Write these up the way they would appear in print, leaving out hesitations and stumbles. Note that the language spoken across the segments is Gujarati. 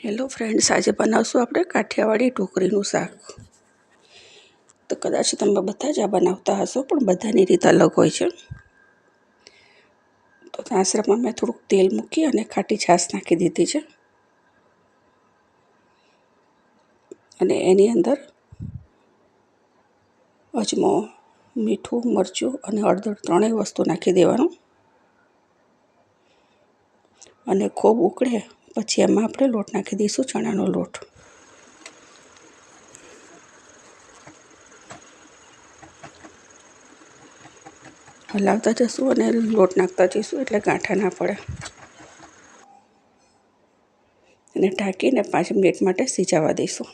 હેલો ફ્રેન્ડ્સ, આજે બનાવશું આપણે કાઠિયાવાડી ઢોકળીનું શાક. તો કદાચ તમે બધા જ આ બનાવતા હશો, પણ બધાની રીત અલગ હોય છે. તો તાસરામાં મેં થોડુંક તેલ મૂકી અને ખાટી છાશ નાખી દીધી છે. અને એની અંદર અજમો, મીઠું, મરચું અને હળદર ત્રણેય વસ્તુ નાખી દેવાનું. અને ખૂબ ઉકળે પછી એમાં આપણે લોટ નાખી દઈશું, ચણાનો લોટ. હલાવતા જઈશું અને લોટ નાખતા જઈશું એટલે ગાંઠા ના પડે. અને ઢાંકીને 5 મિનિટ માટે સિજાવા દઈશું.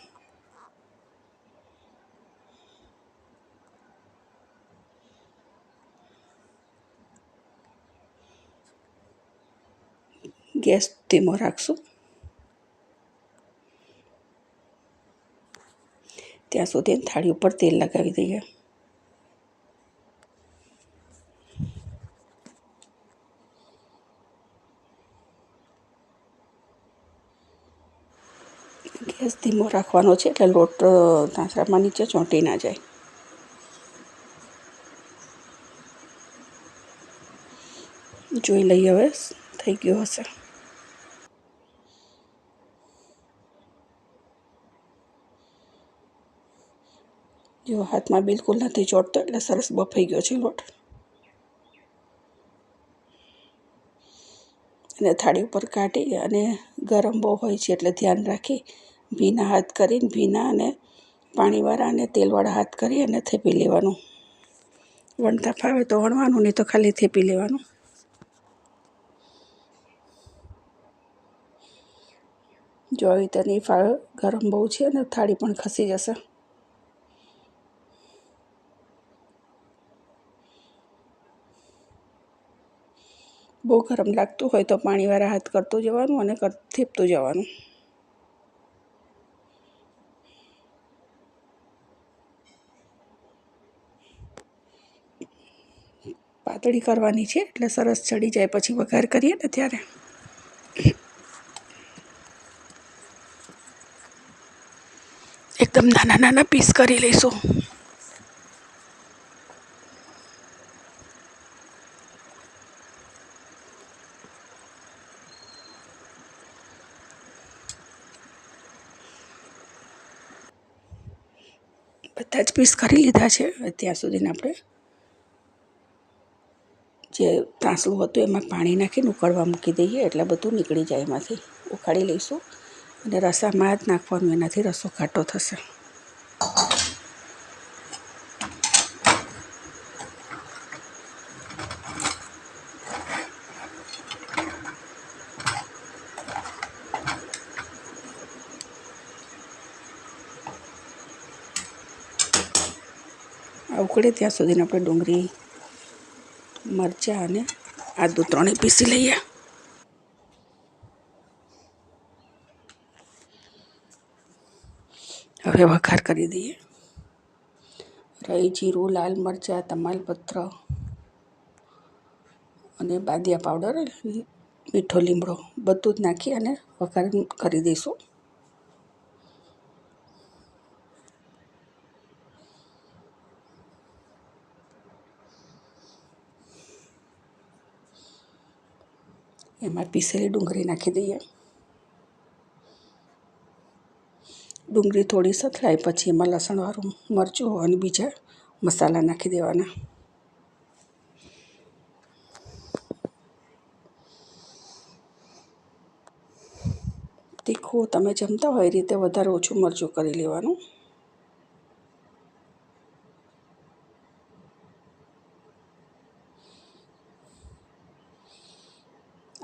ગેસ ધીમો રાખશું ત્યાં સુધી થાળી ઉપર તેલ લગાવી દઈએ. ગેસ ધીમો રાખવાનો છે એટલે લોટ તાંસરામાં નીચે ચોંટી ના જાય. જોઈ લઈએ હવે થઈ ગયું હશે. જો હાથમાં બિલકુલ નથી ચોંટતો એટલે સરસ બફાઈ ગયો છે લોટ. અને થાળી ઉપર કાઢી અને ગરમ બહુ હોય છે એટલે ધ્યાન રાખી ભીના હાથ કરીને ભીના અને પાણીવાળા અને તેલવાળા હાથ કરી અને થેપી લેવાનું. વણતા ફાવે તો વણવાનું, નહીં તો ખાલી થેપી લેવાનું. જો આવી રીતે નહીં ફાવે, ગરમ બહુ છે અને થાળી પણ ખસી જશે. બહુ ગરમ લાગતું હોય તો પાણીવાળા હાથ કરતું જવાનું અને થેપતું જવાનું. પાતળી કરવાની છે એટલે સરસ ચડી જાય પછી વઘાર કરીએ ને ત્યારે. એકદમ નાના નાના પીસ કરી લઈશું. બધા જ પીસ કરી લીધા છે. ત્યાં સુધીને આપણે જે તાંસળું હતું એમાં પાણી નાખીને ઉકળવા મૂકી દઈએ એટલે બધું નીકળી જાય એમાંથી. ઉકાળી લઈશું અને રસામાં જ નાખવાનું, એનાથી રસો ઘાટો થશે. આ ઉકળે ત્યાં સુધીને આપણે ડુંગળી, મરચાં અને આદું ત્રણેય પીસી લઈએ. હવે વઘાર કરી દઈએ. રાઈ, જીરું, લાલ મરચાં, તમાલપત્ર અને બાદિયા પાવડર, મીઠો લીમડો બધું જ નાખી અને વઘાર કરી દઈશું. એમાં પીસેલી ડુંગળી નાખી દઈએ. ડુંગળી થોડી સથરાય પછી એમાં લસણવાળું મરચું અને બીજા મસાલા નાખી દેવાના. તીખું તમે જમતા હોય એ રીતે વધારે ઓછું મરચું કરી લેવાનું.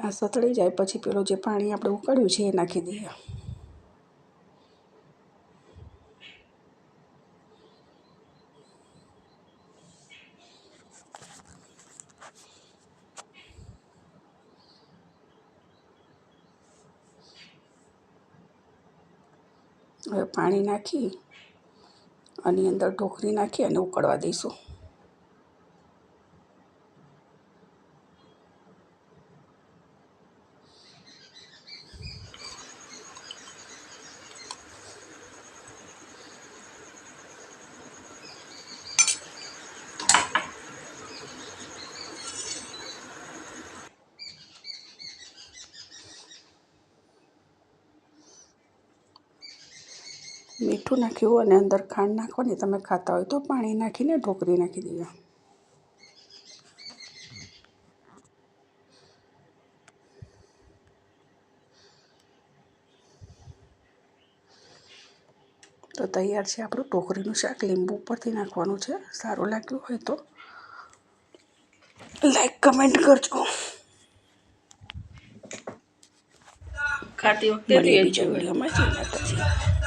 આ સતળી જાય પછી પેલું જે પાણી આપણે ઉકાળ્યું છે એ નાખી દઈએ. હવે પાણી નાખી આની અંદર ઢોકળી નાખી અને ઉકળવા દઈશું. મીઠું નાખ્યું અને અંદર ખાંડ નાખવાની. તમે ખાતા હોય તો પાણી નાખીને ઢોકળી નાખી દેજો. તો તૈયાર છે આપણું ઢોકળીનું શાક. લીંબુ ઉપરથી નાખવાનું છે. સારું લાગ્યું હોય તો લાઈક કમેન્ટ કરજો. ખાતી વખતે મળીએ બીજા વિડીયોમાં. જય માતાજી.